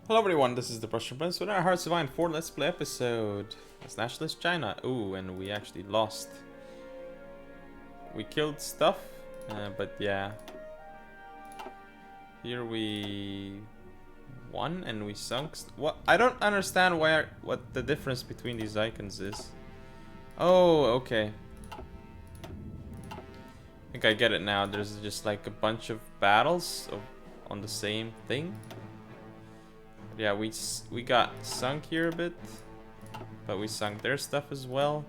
Hello everyone, this is the Russian Prince with our Hearts of Iron 4 Let's Play episode. It's Nationalist China. Ooh, and we actually lost. We killed stuff, but yeah. Here we won and we sunk. What? I don't understand what the difference between these icons is. Oh, okay. I think I get it now. There's just like a bunch of battles on the same thing. Yeah, we got sunk here a bit, but we sunk their stuff as well.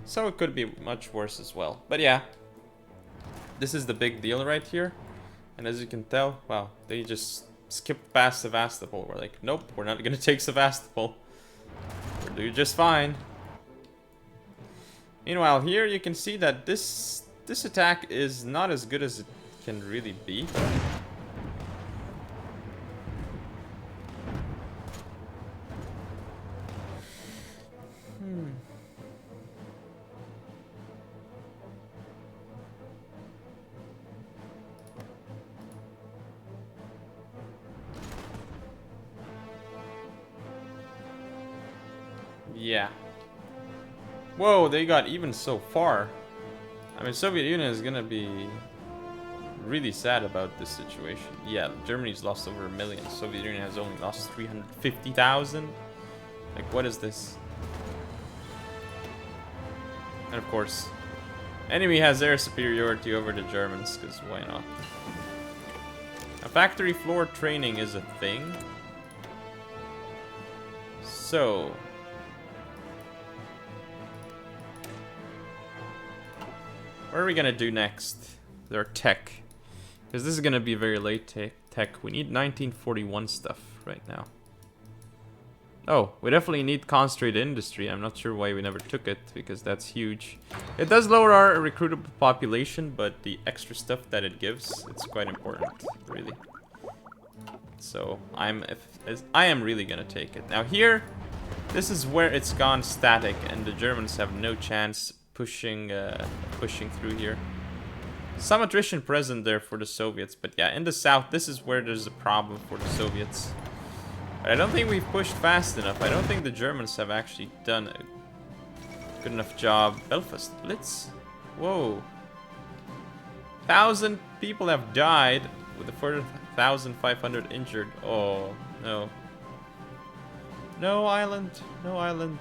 So it could be much worse as well. But yeah, this is the big deal right here. And as you can tell, wow, they just skipped past Sevastopol. We're like, nope, we're not gonna take Sevastopol. We're doing just fine. Meanwhile, here you can see that this attack is not as good as it can really be. Yeah. Whoa, they got even so far. I mean, Soviet Union is gonna be really sad about this situation. Yeah, Germany's lost over 1 million. Soviet Union has only lost 350,000. Like, what is this? And of course, enemy has air superiority over the Germans, because why not? Now, factory floor training is a thing. So, what are we gonna do next? Their tech. Because this is gonna be very late tech. We need 1941 stuff right now. Oh, we definitely need concentrated industry. I'm not sure why we never took it, because that's huge. It does lower our recruitable population, but the extra stuff that it gives, it's quite important, really. So, I am really gonna take it. Now here, this is where it's gone static, and the Germans have no chance pushing through here. Some attrition present there for the Soviets, but yeah, in the south, this is where there's a problem for the Soviets. But I don't think we've pushed fast enough. I don't think the Germans have actually done a good enough job. Belfast Blitz? Whoa. 1,000 people have died with a further 1,500 injured. Oh, no. No island. No island.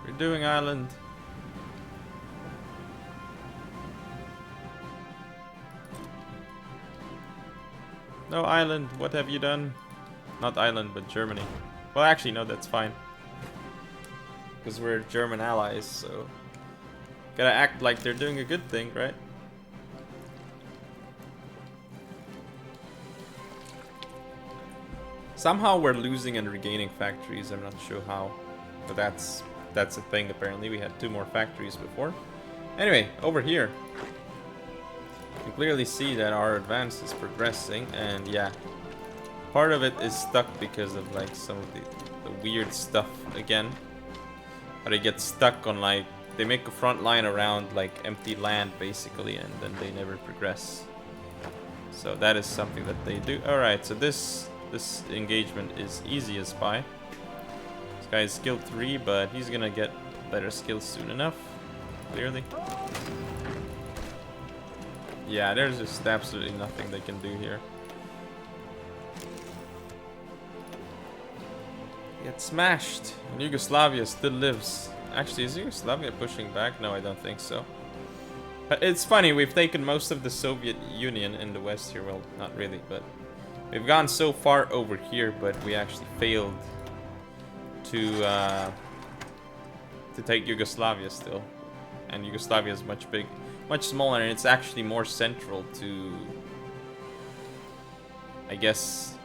We're doing island. No island, what have you done? Not island, but Germany. Well, actually, no, that's fine. Because we're German allies, so... Gotta act like they're doing a good thing, right? Somehow we're losing and regaining factories, I'm not sure how. But that's a thing, apparently. We had 2 more factories before. Anyway, over here. You can clearly see that our advance is progressing, and yeah. Part of it is stuck because of like some of the weird stuff again. But it gets stuck on like, they make a front line around like empty land basically, and then they never progress. So that is something that they do. Alright, so this engagement is easy as pie. This guy is skill 3, but he's gonna get better skills soon enough, clearly. Yeah, there's just absolutely nothing they can do here. Get smashed. And Yugoslavia still lives. Actually, is Yugoslavia pushing back? No, I don't think so. But it's funny, we've taken most of the Soviet Union in the west here. Well, not really, but we've gone so far over here, but we actually failed to take Yugoslavia still. And Yugoslavia is much smaller, and it's actually more central to, I guess,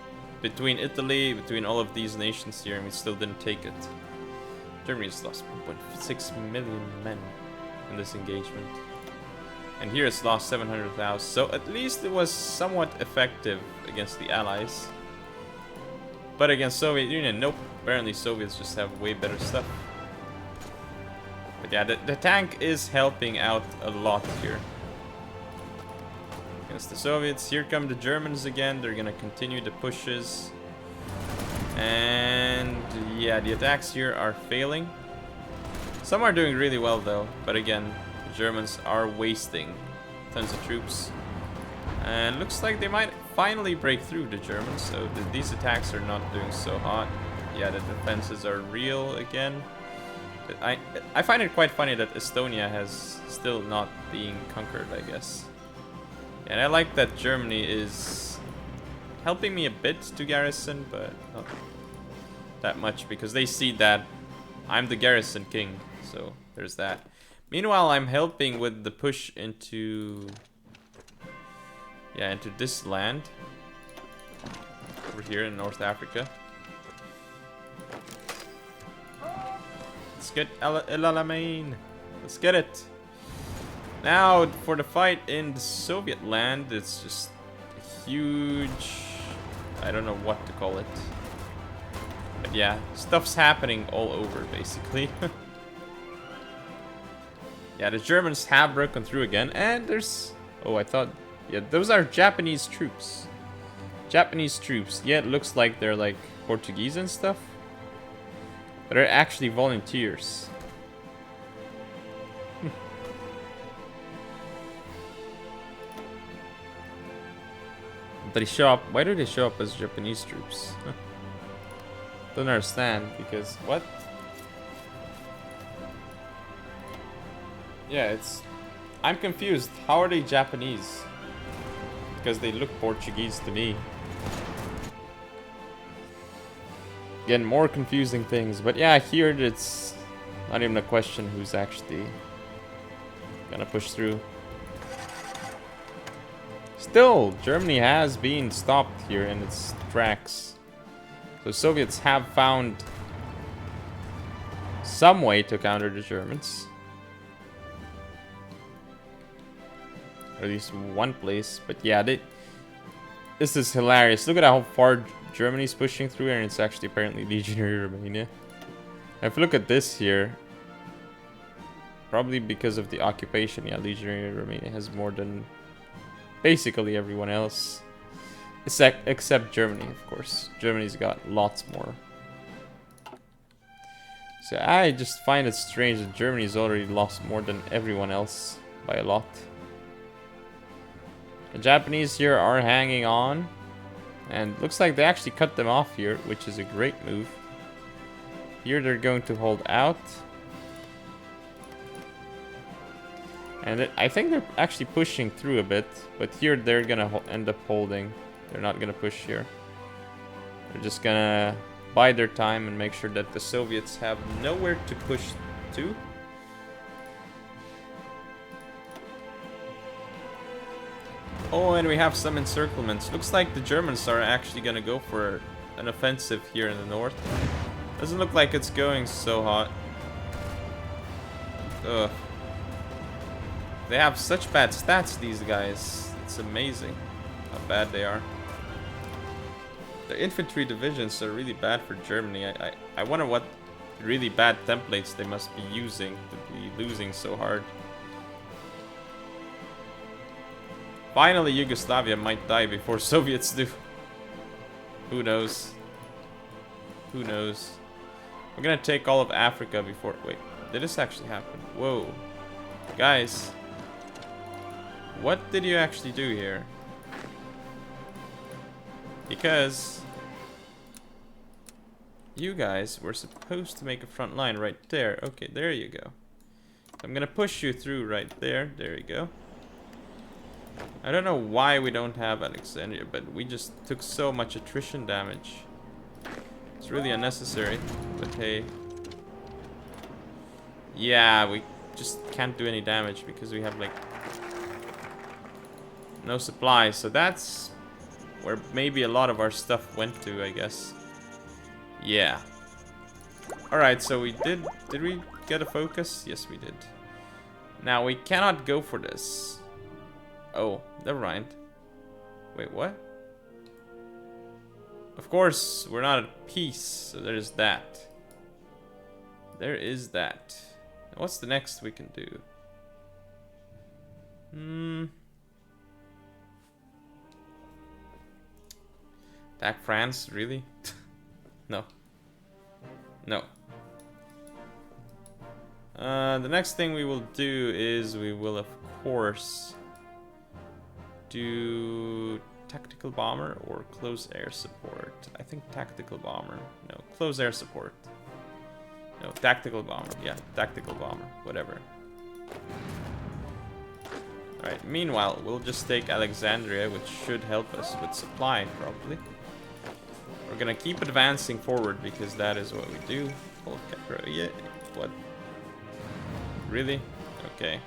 between Italy, between all of these nations here, and we still didn't take it. Germany's lost 1.6 million men in this engagement. And here it's lost 700,000, so at least it was somewhat effective against the Allies. But against Soviet Union, nope. Apparently Soviets just have way better stuff. But yeah, the tank is helping out a lot here. against the Soviets. Here come the Germans again. They're gonna continue the pushes. And yeah, the attacks here are failing. Some are doing really well though, but again, the Germans are wasting tons of troops. And looks like they might finally break through, the Germans, so these attacks are not doing so hot. Yeah, the defenses are real again. I find it quite funny that Estonia has still not being conquered, I guess. And I like that Germany is helping me a bit to garrison, but not that much, because they see that I'm the garrison king, so there's that. Meanwhile, I'm helping with the push into... yeah, into this land. Over here in North Africa. Let's get El Alamein. Let's get it. Now, for the fight in the Soviet land, it's just a huge... I don't know what to call it. But yeah, stuff's happening all over, basically. Yeah, the Germans have broken through again, and there's... oh, I thought... yeah, those are Japanese troops. Japanese troops. Yeah, it looks like they're like Portuguese and stuff. But they're actually volunteers. They show up. Why do they show up as Japanese troops? Don't understand, because what? Yeah, it's... I'm confused. How are they Japanese? Because they look Portuguese to me. Again, more confusing things. But yeah, here it's not even a question who's actually gonna push through. Still, Germany has been stopped here in its tracks. So Soviets have found some way to counter the Germans. Or at least one place. But yeah, this is hilarious. Look at how far Germany's pushing through, and it's actually apparently Legionary Romania. If you look at this here, probably because of the occupation, yeah, Legionary Romania has more than basically everyone else. Except Germany, of course. Germany's got lots more. So I just find it strange that Germany's already lost more than everyone else by a lot. The Japanese here are hanging on. And looks like they actually cut them off here, which is a great move. Here they're going to hold out. And I think they're actually pushing through a bit. But here they're going to end up holding. They're not going to push here. They're just going to bide their time and make sure that the Soviets have nowhere to push to. Oh, and we have some encirclements. Looks like the Germans are actually gonna go for an offensive here in the north. Doesn't look like it's going so hot. Ugh. They have such bad stats, these guys. It's amazing how bad they are. The infantry divisions are really bad for Germany. I wonder what really bad templates they must be using to be losing so hard. Finally, Yugoslavia might die before Soviets do. Who knows? Who knows? We're gonna take all of Africa before... wait, did this actually happen? Whoa. Guys. What did you actually do here? Because... you guys were supposed to make a front line right there. Okay, there you go. I'm gonna push you through right there. There you go. I don't know why we don't have Alexandria, but we just took so much attrition damage. It's really unnecessary, but hey. Yeah, we just can't do any damage because we have like no supplies. So that's where maybe a lot of our stuff went to, I guess. Yeah. Alright, so we did we get a focus? Yes, we did. Now we cannot go for this. Oh, never mind. Wait, what? Of course, we're not at peace, so there's that. There is that. Now, what's the next we can do? Attack France, really? No. No. The next thing we will do is we will, of course, do tactical bomber or close air support. I think tactical bomber. No, close air support. No, tactical bomber. Yeah, tactical bomber. Whatever. Alright, meanwhile, we'll just take Alexandria, which should help us with supply, probably. We're gonna keep advancing forward because that is what we do. Yeah, what? Really? Okay.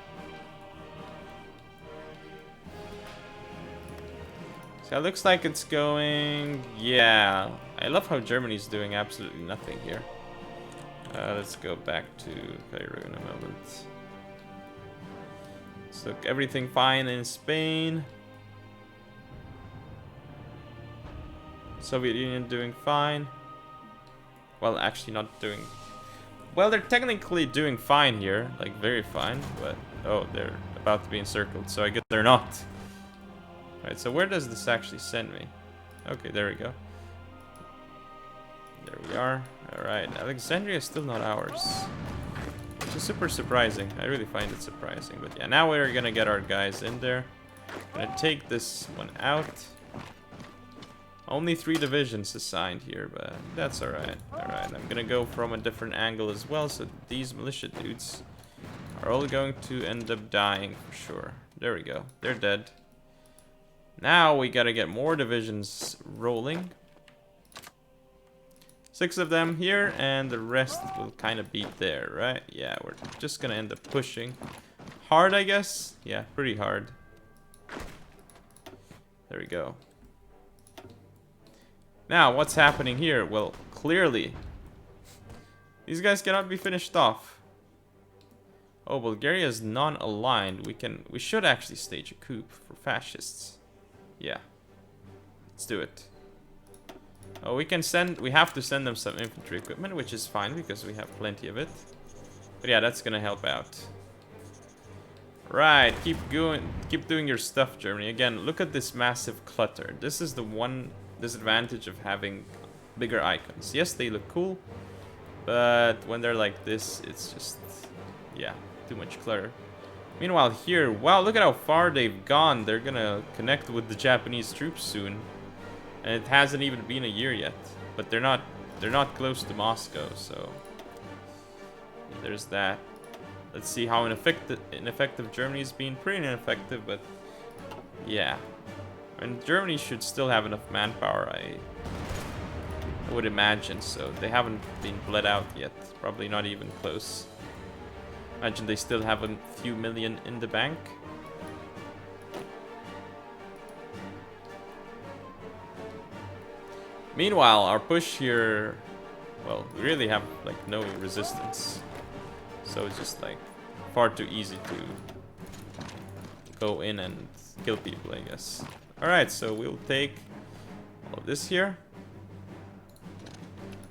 So it looks like it's going... Yeah. I love how Germany's doing absolutely nothing here. Let's go back to Cairo in a moment. So look, everything fine in Spain. Soviet Union doing fine. Well, actually not doing... Well, they're technically doing fine here. Like, very fine. But, oh, they're about to be encircled. So I guess they're not. Alright, so where does this actually send me? Okay, there we go. There we are. Alright, Alexandria is still not ours. Which is super surprising. I really find it surprising. But yeah, now we're gonna get our guys in there. Gonna take this one out. Only 3 divisions assigned here, but that's alright. Alright, I'm gonna go from a different angle as well, so these militia dudes are all going to end up dying for sure. There we go. They're dead. Now we gotta get more divisions rolling. 6 of them here, and the rest will kind of be there, right? Yeah, we're just gonna end up pushing. Hard, I guess? Yeah, pretty hard. There we go. Now, what's happening here? Well, clearly, these guys cannot be finished off. Oh, Bulgaria is non-aligned. We should actually stage a coup for fascists. Yeah. Let's do it. Oh, we have to send them some infantry equipment, which is fine because we have plenty of it. But yeah, that's gonna help out. Right, keep doing your stuff, Germany. Again, look at this massive clutter. This is the one disadvantage of having bigger icons. Yes, they look cool, but when they're like this, it's just, yeah, too much clutter. Meanwhile here, wow, look at how far they've gone. They're gonna connect with the Japanese troops soon. And it hasn't even been a year yet. But they're not close to Moscow, so there's that. Let's see how ineffective Germany's been. Pretty ineffective, but yeah. And Germany should still have enough manpower, I would imagine, so they haven't been bled out yet. Probably not even close. Imagine they still have a few million in the bank. Meanwhile, our push here, well, we really have like no resistance. So it's just like far too easy to go in and kill people, I guess. Alright, so we'll take all of this here.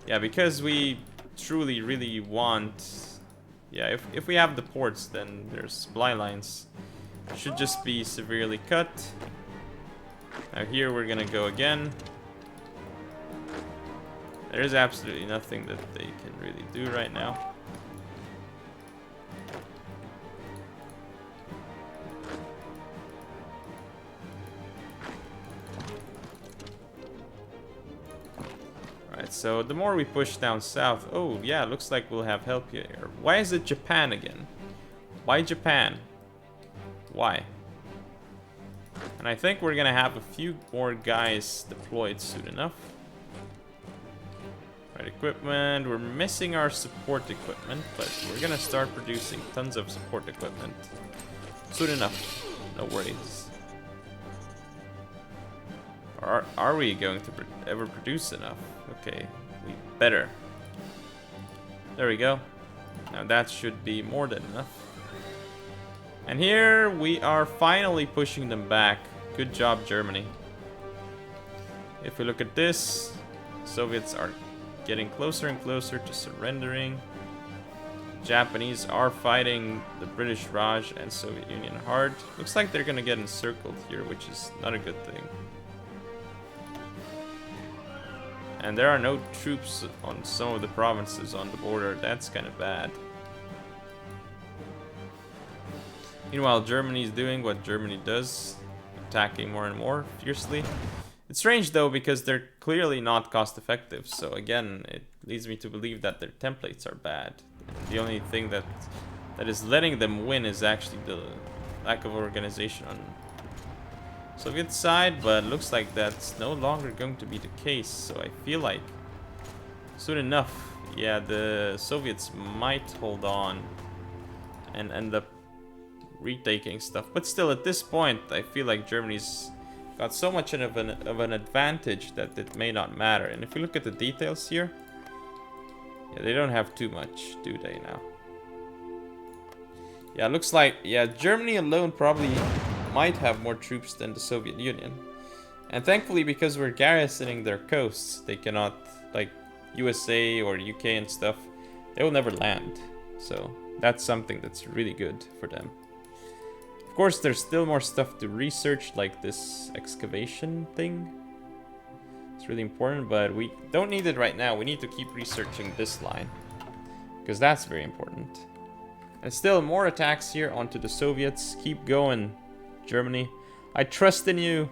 Yeah, because we truly really want... Yeah, if we have the ports, then their supply lines should just be severely cut. Now here we're gonna go again. There is absolutely nothing that they can really do right now. Alright, so the more we push down south... Oh, yeah, looks like we'll have help here. Why is it Japan again? Why Japan? Why? And I think we're gonna have a few more guys deployed soon enough. Right, equipment. We're missing our support equipment, but we're gonna start producing tons of support equipment soon enough. No worries. Or are we going to ever produce enough? Okay, we better. There we go. Now that should be more than enough. And here we are finally pushing them back. Good job, Germany. If we look at this, Soviets are getting closer and closer to surrendering. Japanese are fighting the British Raj and Soviet Union hard. Looks like they're gonna get encircled here, which is not a good thing. And there are no troops on some of the provinces on the border. That's kind of bad. Meanwhile, Germany is doing what Germany does, attacking more and more fiercely. It's strange though, because they're clearly not cost effective. So again, it leads me to believe that their templates are bad. The only thing that is letting them win is actually the lack of organization on Soviet side, but looks like that's no longer going to be the case. So I feel like soon enough, yeah, the Soviets might hold on and end up retaking stuff. But still, at this point, I feel like Germany's got so much of an advantage that it may not matter. And if you look at the details here, yeah, they don't have too much, do they now? Yeah, it looks like, yeah, Germany alone probably might have more troops than the Soviet Union. And thankfully, because we're garrisoning their coasts, they cannot, like USA or UK and stuff, they will never land. So that's something that's really good for them. Of course, there's still more stuff to research, like this excavation thing. It's really important, but we don't need it right now. We need to keep researching this line, because that's very important. And still more attacks here onto the Soviets. Keep going, Germany. I trust in you.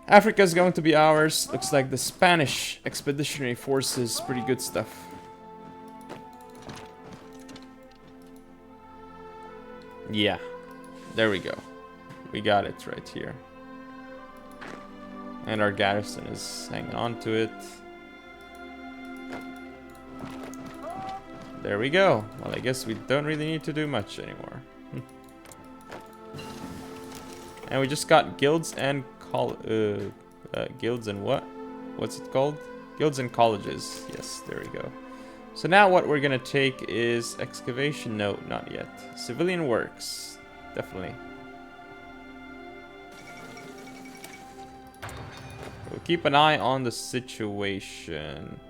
Africa is going to be ours. Looks like the Spanish expeditionary forces. Pretty good stuff. Yeah, there we go. We got it right here. And our garrison is hanging on to it. There we go. Well, I guess we don't really need to do much anymore. And we just got guilds and guilds and what? What's it called? Guilds and colleges. Yes, there we go. So now what we're gonna take is excavation. No, not yet. Civilian works. Definitely. We'll keep an eye on the situation.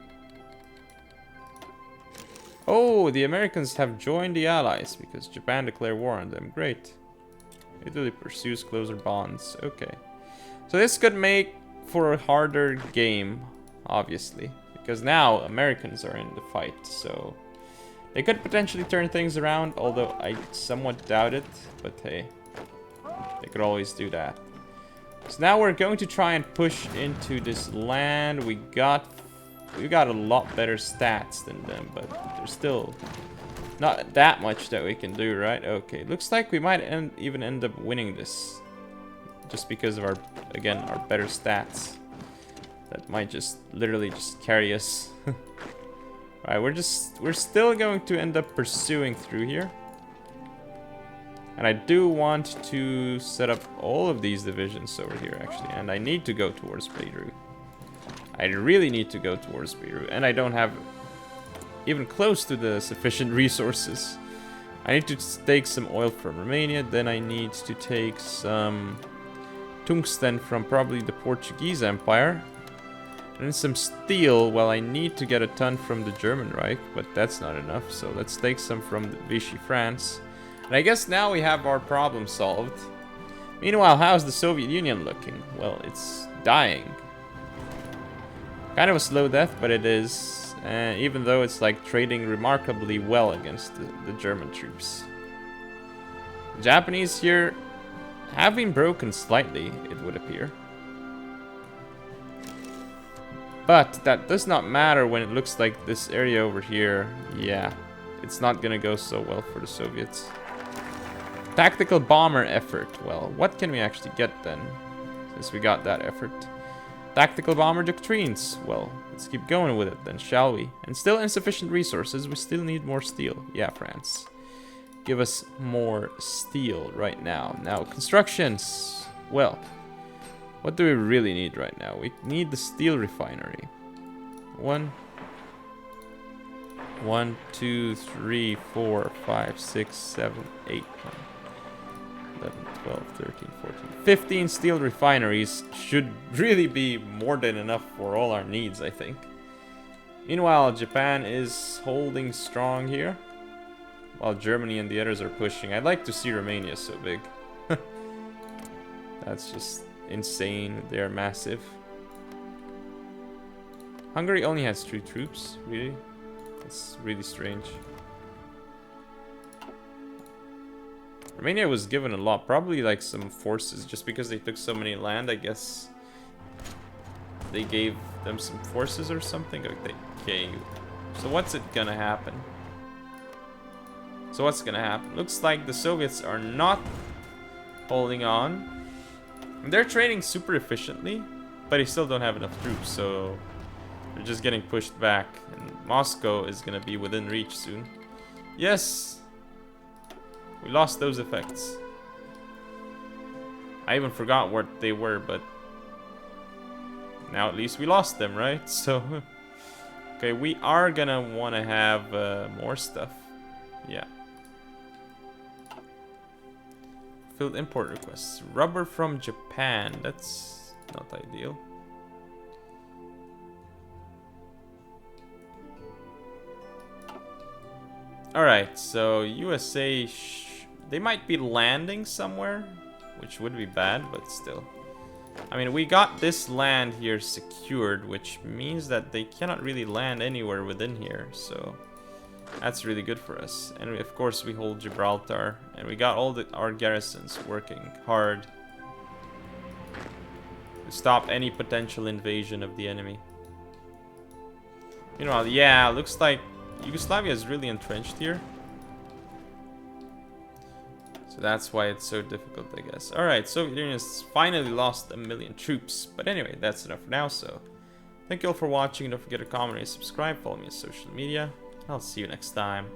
Oh, the Americans have joined the Allies because Japan declared war on them. Great. Italy pursues closer bonds. Okay. So this could make for a harder game, obviously. Because now Americans are in the fight, so they could potentially turn things around, although I somewhat doubt it. But hey, they could always do that. So now we're going to try and push into this land. We got a lot better stats than them, but there's still not that much that we can do, right? Okay, looks like we might even end up winning this, just because of our, again, our better stats. That might just literally just carry us. Alright, we're still going to end up pursuing through here. And I do want to set up all of these divisions over here, actually. And I need to go towards Beirut. I really need to go towards Beirut. And I don't have even close to the sufficient resources. I need to take some oil from Romania. Then I need to take some tungsten from probably the Portuguese Empire. And some steel. Well, I need to get a ton from the German Reich, but that's not enough. So let's take some from Vichy France. And I guess now we have our problem solved. Meanwhile, how's the Soviet Union looking? Well, it's dying. Kind of a slow death, but it is. Even though it's like trading remarkably well against the German troops. The Japanese here have been broken slightly, it would appear. But that does not matter when it looks like this area over here, yeah, it's not gonna go so well for the Soviets. Tactical bomber effort. Well, what can we actually get then, since we got that effort? Tactical bomber doctrines. Well, let's keep going with it then, shall we? And still insufficient resources, we still need more steel. Yeah, France. Give us more steel right now. Now, constructions. Well, what do we really need right now? We need the steel refinery. 1, 2, 3, 4, 5, 6, 7, 8, 11, 12, 13, 14. 15 steel refineries should really be more than enough for all our needs, I think. Meanwhile, Japan is holding strong here, while Germany and the others are pushing. I'd like to see Romania so big. That's just insane. They're massive. Hungary only has 3 troops, really? That's really strange. Romania was given a lot, probably like some forces, just because they took so many land, I guess. They gave them some forces or something? Okay, so what's it gonna happen? So what's gonna happen? Looks like the Soviets are not holding on. They're trading super efficiently, but they still don't have enough troops, so they're just getting pushed back. And Moscow is gonna be within reach soon. Yes! We lost those effects. I even forgot what they were, but now at least we lost them, right? So, okay, we are gonna want to have more stuff. Yeah. Filled import requests. Rubber from Japan. That's not ideal. Alright, so USA... they might be landing somewhere, which would be bad, but still. I mean, we got this land here secured, which means that they cannot really land anywhere within here, so that's really good for us. And of course we hold Gibraltar, and we got all our garrisons working hard to stop any potential invasion of the enemy. Meanwhile, yeah, looks like Yugoslavia is really entrenched here. So that's why it's so difficult, I guess. Alright, Soviet Union has finally lost 1 million troops. But anyway, that's enough for now, so thank you all for watching. Don't forget to comment and subscribe. Follow me on social media. I'll see you next time.